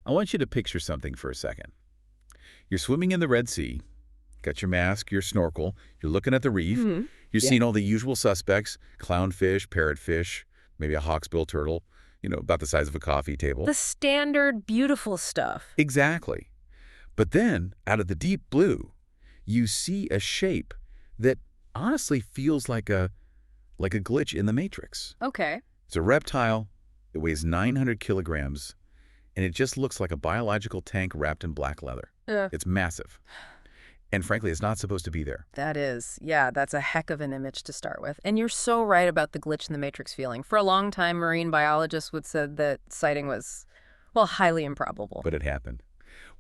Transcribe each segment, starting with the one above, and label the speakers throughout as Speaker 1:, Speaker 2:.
Speaker 1: I want you to picture something for a second. You're swimming in the Red Sea, got your mask, your snorkel, you're looking at the reef,
Speaker 2: Hmm.
Speaker 1: you're
Speaker 2: Yeah.
Speaker 1: seeing all the usual suspects, clownfish, parrotfish, maybe a hawksbill turtle, about the size of a coffee table.
Speaker 2: The standard beautiful stuff.
Speaker 1: Exactly. But then, out of the deep blue, you see a shape that honestly feels like a glitch in the matrix.
Speaker 2: Okay.
Speaker 1: It's a reptile, it weighs 900 kilograms, and it just looks like a biological tank wrapped in black leather. It's massive. And frankly, it's not supposed to be there.
Speaker 2: That's a heck of an image to start with. And you're so right about the glitch in the matrix feeling. For a long time, marine biologists would say that sighting was, well, highly improbable.
Speaker 1: But it happened.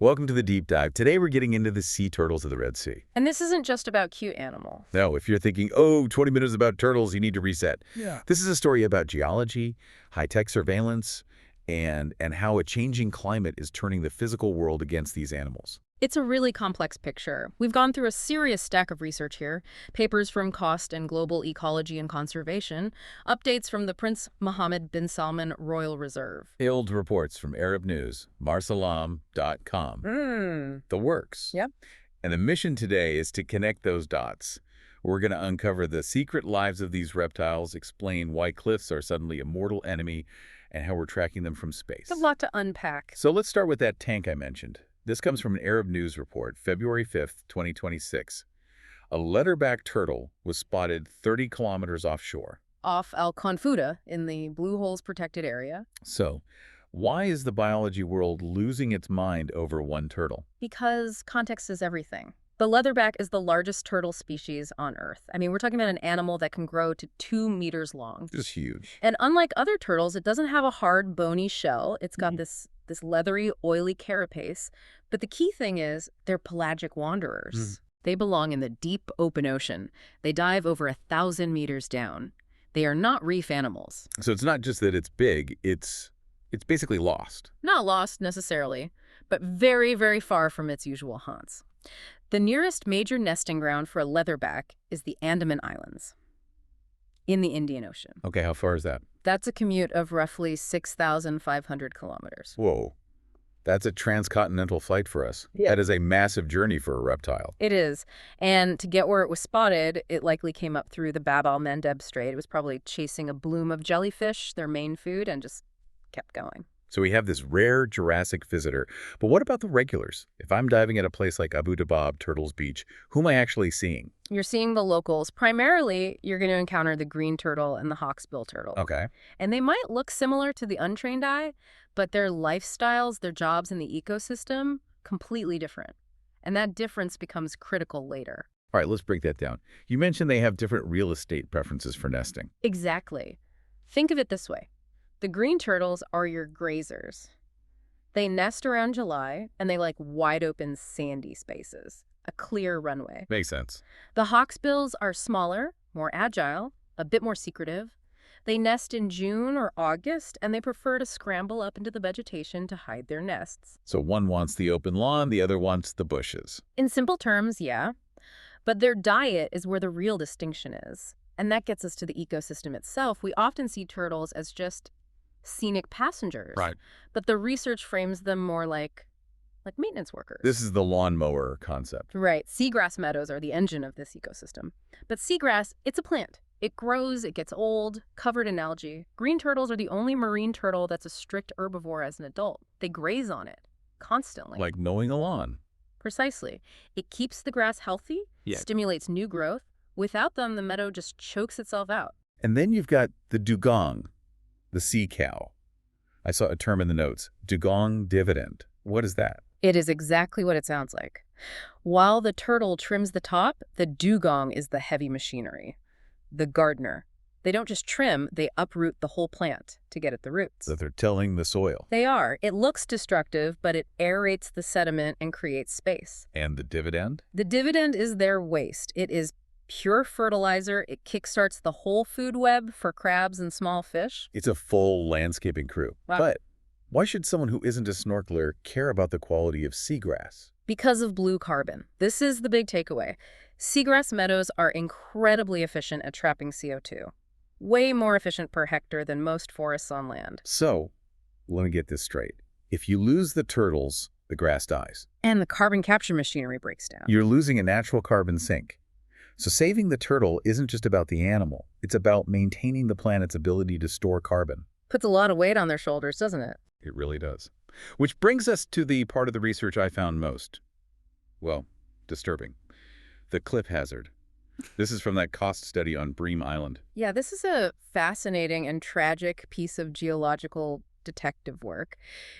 Speaker 1: Welcome to the Deep Dive. Today we're getting into the sea turtles of the Red Sea.
Speaker 2: And this isn't just about cute animals.
Speaker 1: No, if you're thinking, oh, 20 minutes about turtles, you need to reset.
Speaker 2: Yeah.
Speaker 1: This is a story about geology, high-tech surveillance, and how a changing climate is turning the physical world against these animals.
Speaker 2: It's a really complex picture. We've gone through a serious stack of research here. Papers from Cost and Global Ecology and Conservation, updates from the Prince Mohammed bin Salman Royal Reserve.
Speaker 1: Hailed reports from Arab News, marsalam.com. The works.
Speaker 2: Yep.
Speaker 1: And the mission today is to connect those dots. We're going to uncover the secret lives of these reptiles, explain why cliffs are suddenly a mortal enemy, and how we're tracking them from space.
Speaker 2: It's a lot to unpack.
Speaker 1: So let's start with that tank I mentioned. This comes from an Arab News report, February 5th, 2026. A leatherback turtle was spotted 30 kilometers offshore.
Speaker 2: Off Al Confuta in the Blue Holes protected area.
Speaker 1: So, why is the biology world losing its mind over one turtle?
Speaker 2: Because context is everything. The leatherback is the largest turtle species on Earth. I mean, we're talking about an animal that can grow to 2 meters long.
Speaker 1: Just huge.
Speaker 2: And unlike other turtles, it doesn't have a hard, bony shell. It's got this leathery, oily carapace. But the key thing is they're pelagic wanderers. They belong in the deep open ocean. They dive over 1,000 meters down. They are not reef animals.
Speaker 1: So it's not just that it's big, it's basically lost.
Speaker 2: Not lost necessarily, but very, very far from its usual haunts. The nearest major nesting ground for a leatherback is the Andaman Islands in the Indian Ocean.
Speaker 1: Okay, how far is that?
Speaker 2: That's a commute of roughly 6,500 kilometers.
Speaker 1: Whoa. That's a transcontinental flight for us.
Speaker 2: Yeah.
Speaker 1: That is a massive journey for a reptile.
Speaker 2: It is. And to get where it was spotted, it likely came up through the Bab el-Mandeb Strait. It was probably chasing a bloom of jellyfish, their main food, and just kept going.
Speaker 1: So we have this rare Jurassic visitor. But what about the regulars? If I'm diving at a place like Abu Dabab, Turtles Beach, who am I actually seeing?
Speaker 2: You're seeing the locals. Primarily, you're going to encounter the green turtle and the hawksbill turtle.
Speaker 1: Okay.
Speaker 2: And they might look similar to the untrained eye, but their lifestyles, their jobs in the ecosystem, completely different. And that difference becomes critical later.
Speaker 1: All right, let's break that down. You mentioned they have different real estate preferences for nesting.
Speaker 2: Exactly. Think of it this way. The green turtles are your grazers. They nest around July, and they like wide open sandy spaces, a clear runway.
Speaker 1: Makes sense.
Speaker 2: The hawksbills are smaller, more agile, a bit more secretive. They nest in June or August, and they prefer to scramble up into the vegetation to hide their nests.
Speaker 1: So one wants the open lawn, the other wants the bushes.
Speaker 2: In simple terms, yeah. But their diet is where the real distinction is. And that gets us to the ecosystem itself. We often see turtles as just scenic passengers.
Speaker 1: Right.
Speaker 2: But the research frames them more like maintenance workers.
Speaker 1: This is the lawnmower concept.
Speaker 2: Right. Seagrass meadows are the engine of this ecosystem. But seagrass, it's a plant. It grows, it gets old, covered in algae. Green turtles are the only marine turtle that's a strict herbivore as an adult. They graze on it constantly.
Speaker 1: Like mowing a lawn.
Speaker 2: Precisely. It keeps the grass healthy, stimulates new growth. Without them, the meadow just chokes itself out.
Speaker 1: And then you've got the dugong, the sea cow. I saw a term in the notes, dugong dividend. What is that?
Speaker 2: It is exactly what it sounds like. While the turtle trims the top, the dugong is the heavy machinery, the gardener. They don't just trim, they uproot the whole plant to get at the roots.
Speaker 1: So they're tilling the soil.
Speaker 2: They are. It looks destructive, but it aerates the sediment and creates space.
Speaker 1: And the dividend?
Speaker 2: The dividend is their waste. It is pure fertilizer. It kickstarts the whole food web for crabs and small fish.
Speaker 1: It's a full landscaping crew.
Speaker 2: Wow.
Speaker 1: But why should someone who isn't a snorkeler care about the quality of seagrass?
Speaker 2: Because of blue carbon. This is the big takeaway. Seagrass meadows are incredibly efficient at trapping CO2. Way more efficient per hectare than most forests on land.
Speaker 1: So, let me get this straight. If you lose the turtles, the grass dies.
Speaker 2: And the carbon capture machinery breaks down.
Speaker 1: You're losing a natural carbon sink. So saving the turtle isn't just about the animal. It's about maintaining the planet's ability to store carbon.
Speaker 2: Puts a lot of weight on their shoulders, doesn't it?
Speaker 1: It really does. Which brings us to the part of the research I found most, well, disturbing. The cliff hazard. This is from that cost study on Bream Island.
Speaker 2: Yeah, this is a fascinating and tragic piece of geological detective work.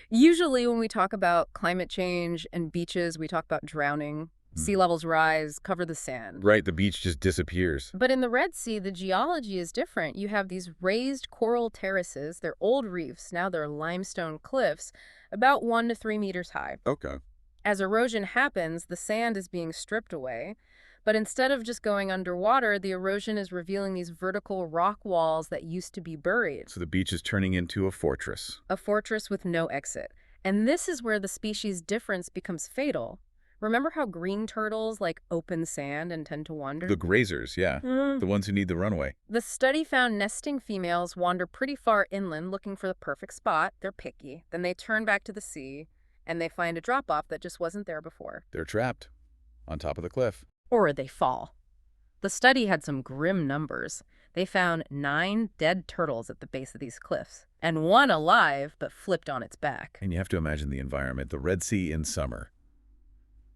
Speaker 2: Usually when we talk about climate change and beaches, we talk about drowning. Sea levels rise, cover the sand.
Speaker 1: Right, the beach just disappears.
Speaker 2: But in the Red Sea, the geology is different. You have these raised coral terraces. They're old reefs. Now they're limestone cliffs, about 1 to 3 meters high.
Speaker 1: Okay.
Speaker 2: As erosion happens, the sand is being stripped away. But instead of just going underwater, the erosion is revealing these vertical rock walls that used to be buried.
Speaker 1: So the beach is turning into a fortress.
Speaker 2: A fortress with no exit. And this is where the species difference becomes fatal. Remember how green turtles like open sand and tend to wander?
Speaker 1: The grazers, yeah. The ones who need the runway.
Speaker 2: The study found nesting females wander pretty far inland looking for the perfect spot. They're picky. Then they turn back to the sea, and they find a drop-off that just wasn't there before.
Speaker 1: They're trapped on top of the cliff.
Speaker 2: Or they fall. The study had some grim numbers. They found 9 dead turtles at the base of these cliffs, and 1 alive but flipped on its back.
Speaker 1: And you have to imagine the environment, the Red Sea in summer.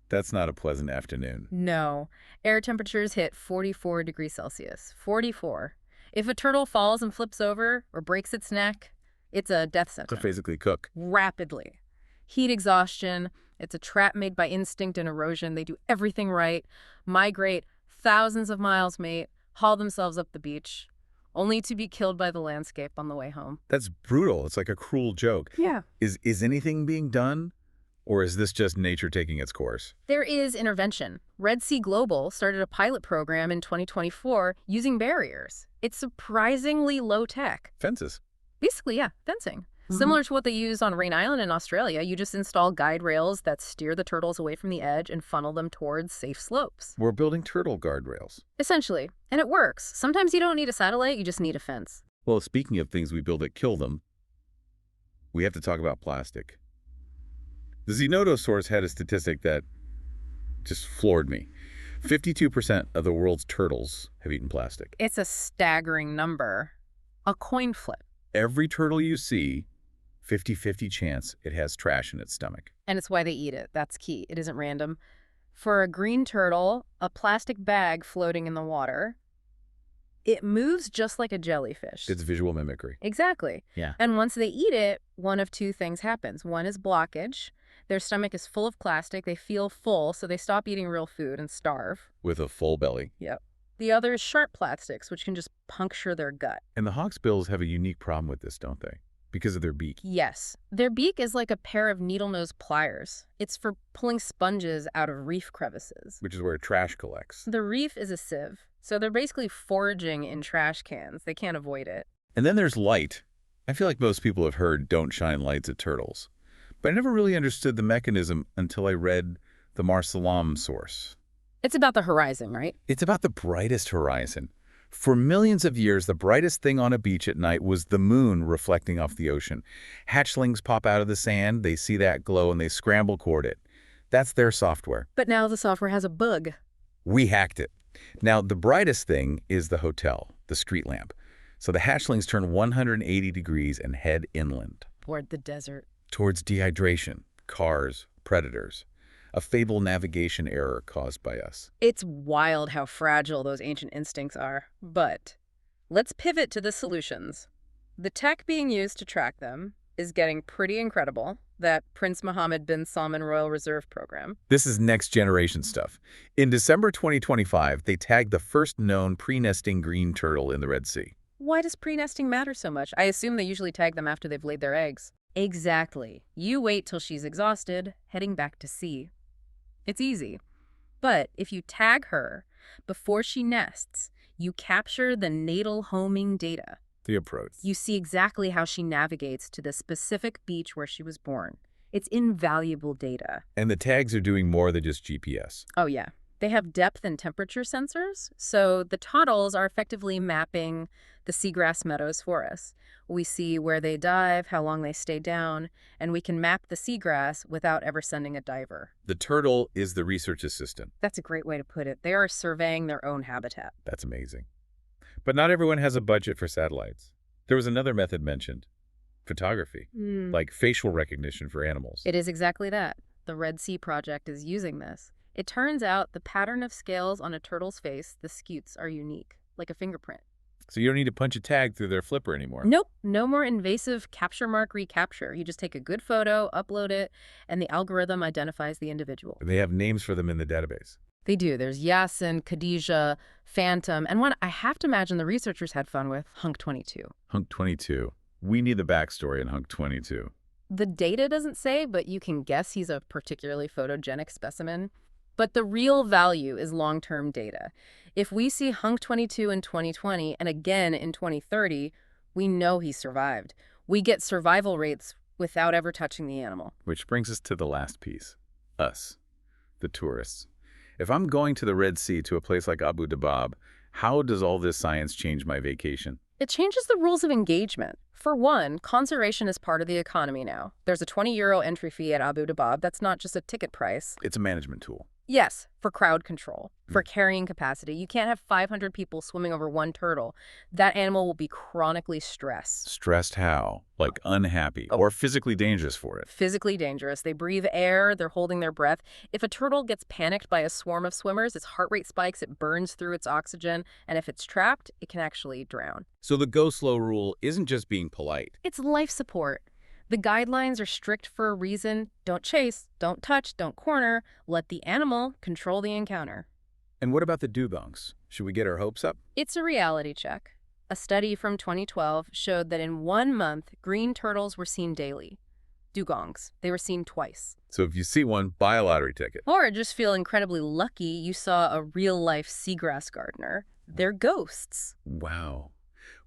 Speaker 1: That's not a pleasant afternoon.
Speaker 2: No. Air temperatures hit 44 degrees Celsius. 44. If a turtle falls and flips over or breaks its neck, it's a death sentence.
Speaker 1: To physically cook.
Speaker 2: Rapidly. Heat exhaustion. It's a trap made by instinct and erosion. They do everything right. Migrate thousands of miles, mate. Haul themselves up the beach, only to be killed by the landscape on the way home.
Speaker 1: That's brutal. It's like a cruel joke.
Speaker 2: Yeah.
Speaker 1: Is anything being done? Or is this just nature taking its course?
Speaker 2: There is intervention. Red Sea Global started a pilot program in 2024 using barriers. It's surprisingly low tech.
Speaker 1: Fences.
Speaker 2: Basically, yeah, fencing. Similar to what they use on Rain Island in Australia, you just install guide rails that steer the turtles away from the edge and funnel them towards safe slopes.
Speaker 1: We're building turtle guardrails.
Speaker 2: Essentially. And it works. Sometimes you don't need a satellite, you just need a fence.
Speaker 1: Well, speaking of things we build that kill them, we have to talk about plastic. The Zenodosaurus had a statistic that just floored me. 52% of the world's turtles have eaten plastic.
Speaker 2: It's a staggering number. A coin flip.
Speaker 1: Every turtle you see, 50-50 chance it has trash in its stomach.
Speaker 2: And it's why they eat it. That's key. It isn't random. For a green turtle, a plastic bag floating in the water, it moves just like a jellyfish.
Speaker 1: It's visual mimicry.
Speaker 2: Exactly.
Speaker 1: Yeah.
Speaker 2: And once they eat it, one of 2 things happens. One is blockage. Their stomach is full of plastic. They feel full, so they stop eating real food and starve.
Speaker 1: With a full belly.
Speaker 2: Yep. The other is sharp plastics, which can just puncture their gut.
Speaker 1: And the hawksbills have a unique problem with this, don't they? Because of their beak.
Speaker 2: Yes. Their beak is like a pair of needle-nose pliers. It's for pulling sponges out of reef crevices.
Speaker 1: Which is where trash collects.
Speaker 2: The reef is a sieve, so they're basically foraging in trash cans. They can't avoid it.
Speaker 1: And then there's light. I feel like most people have heard don't shine lights at turtles. But I never really understood the mechanism until I read the Marsalam source.
Speaker 2: It's about the horizon, right?
Speaker 1: It's about the brightest horizon. For millions of years, the brightest thing on a beach at night was the moon reflecting off the ocean. Hatchlings pop out of the sand, they see that glow, and they scramble toward it. That's their software.
Speaker 2: But now the software has a bug.
Speaker 1: We hacked it. Now, the brightest thing is the hotel, the street lamp. So the hatchlings turn 180 degrees and head inland.
Speaker 2: Toward the desert.
Speaker 1: Towards dehydration, cars, predators. A fatal navigation error caused by us.
Speaker 2: It's wild how fragile those ancient instincts are. But let's pivot to the solutions. The tech being used to track them is getting pretty incredible. That Prince Mohammed bin Salman Royal Reserve program.
Speaker 1: This is next generation stuff. In December 2025, they tagged the first known pre-nesting green turtle in the Red Sea.
Speaker 2: Why does pre-nesting matter so much? I assume they usually tag them after they've laid their eggs. Exactly. You wait till she's exhausted, heading back to sea. It's easy. But if you tag her before she nests, you capture the natal homing data.
Speaker 1: The approach.
Speaker 2: You see exactly how she navigates to the specific beach where she was born. It's invaluable data.
Speaker 1: And the tags are doing more than just GPS.
Speaker 2: Oh, yeah. They have depth and temperature sensors, so the tunnels are effectively mapping the seagrass meadows for us. We see where they dive, how long they stay down, and we can map the seagrass without ever sending a diver.
Speaker 1: The turtle is the research assistant.
Speaker 2: That's a great way to put it. They are surveying their own habitat.
Speaker 1: That's amazing. But not everyone has a budget for satellites. There was another method mentioned, photography, like facial recognition for animals.
Speaker 2: It is exactly that. The Red Sea Project is using this. It turns out the pattern of scales on a turtle's face, the scutes, are unique, like a fingerprint.
Speaker 1: So you don't need to punch a tag through their flipper anymore.
Speaker 2: Nope, no more invasive capture mark recapture. You just take a good photo, upload it, and the algorithm identifies the individual.
Speaker 1: They have names for them in the database.
Speaker 2: They do. There's Yasin, Khadijah, Phantom, and one I have to imagine the researchers had fun with, Hunk 22.
Speaker 1: Hunk 22. We need the backstory in Hunk 22.
Speaker 2: The data doesn't say, but you can guess he's a particularly photogenic specimen. But the real value is long-term data. If we see Hunk 22 in 2020 and again in 2030, we know he survived. We get survival rates without ever touching the animal.
Speaker 1: Which brings us to the last piece. Us, the tourists. If I'm going to the Red Sea to a place like Abu Dabab, how does all this science change my vacation?
Speaker 2: It changes the rules of engagement. For one, conservation is part of the economy now. There's a €20 entry fee at Abu Dabab. That's not just a ticket price.
Speaker 1: It's a management tool.
Speaker 2: Yes, for crowd control, for carrying capacity. You can't have 500 people swimming over one turtle. That animal will be chronically stressed.
Speaker 1: Stressed how? Like unhappy or physically dangerous for it?
Speaker 2: Physically dangerous. They breathe air, they're holding their breath. If a turtle gets panicked by a swarm of swimmers, its heart rate spikes, it burns through its oxygen, and if it's trapped, it can actually drown.
Speaker 1: So the go slow rule isn't just being polite.
Speaker 2: It's life support. The guidelines are strict for a reason. Don't chase, don't touch, don't corner. Let the animal control the encounter.
Speaker 1: And what about the dugongs? Should we get our hopes up?
Speaker 2: It's a reality check. A study from 2012 showed that in 1 month, green turtles were seen daily. Dugongs. They were seen twice.
Speaker 1: So if you see one, buy a lottery ticket.
Speaker 2: Or just feel incredibly lucky you saw a real-life seagrass gardener. They're ghosts.
Speaker 1: Wow.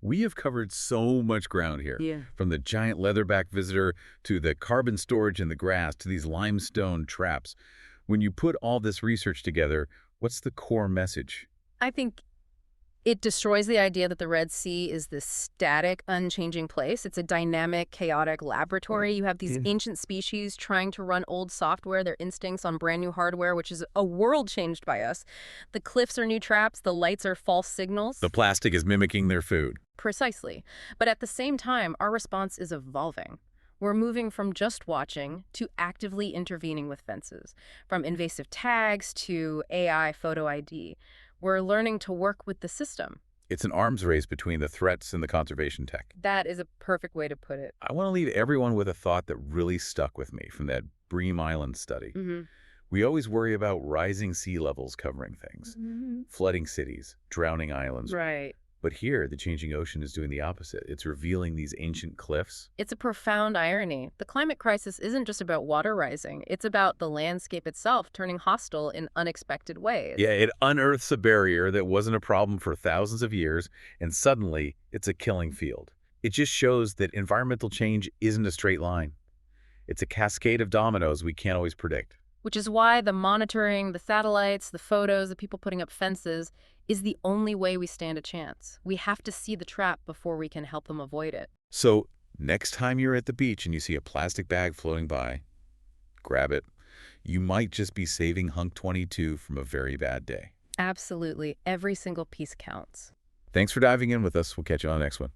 Speaker 1: We have covered so much ground here.
Speaker 2: Yeah.
Speaker 1: From the giant leatherback visitor to the carbon storage in the grass to these limestone traps. When you put all this research together, what's the core message?
Speaker 2: I think it destroys the idea that the Red Sea is this static, unchanging place. It's a dynamic, chaotic laboratory. You have these ancient species trying to run old software, their instincts on brand new hardware, which is a world changed by us. The cliffs are new traps. The lights are false signals.
Speaker 1: The plastic is mimicking their food.
Speaker 2: Precisely. But at the same time, our response is evolving. We're moving from just watching to actively intervening with fences, from invasive tags to AI photo ID. We're learning to work with the system.
Speaker 1: It's an arms race between the threats and the conservation tech.
Speaker 2: That is a perfect way to put it.
Speaker 1: I want to leave everyone with a thought that really stuck with me from that Bream Island study. We always worry about rising sea levels covering things, flooding cities, drowning islands.
Speaker 2: Right.
Speaker 1: But here, the changing ocean is doing the opposite. It's revealing these ancient cliffs.
Speaker 2: It's a profound irony. The climate crisis isn't just about water rising. It's about the landscape itself turning hostile in unexpected ways.
Speaker 1: Yeah, it unearths a barrier that wasn't a problem for thousands of years, and suddenly it's a killing field. It just shows that environmental change isn't a straight line. It's a cascade of dominoes we can't always predict.
Speaker 2: Which is why the monitoring, the satellites, the photos, the people putting up fences is the only way we stand a chance. We have to see the trap before we can help them avoid it.
Speaker 1: So next time you're at the beach and you see a plastic bag floating by, grab it. You might just be saving Hunk 22 from a very bad day.
Speaker 2: Absolutely. Every single piece counts.
Speaker 1: Thanks for diving in with us. We'll catch you on the next one.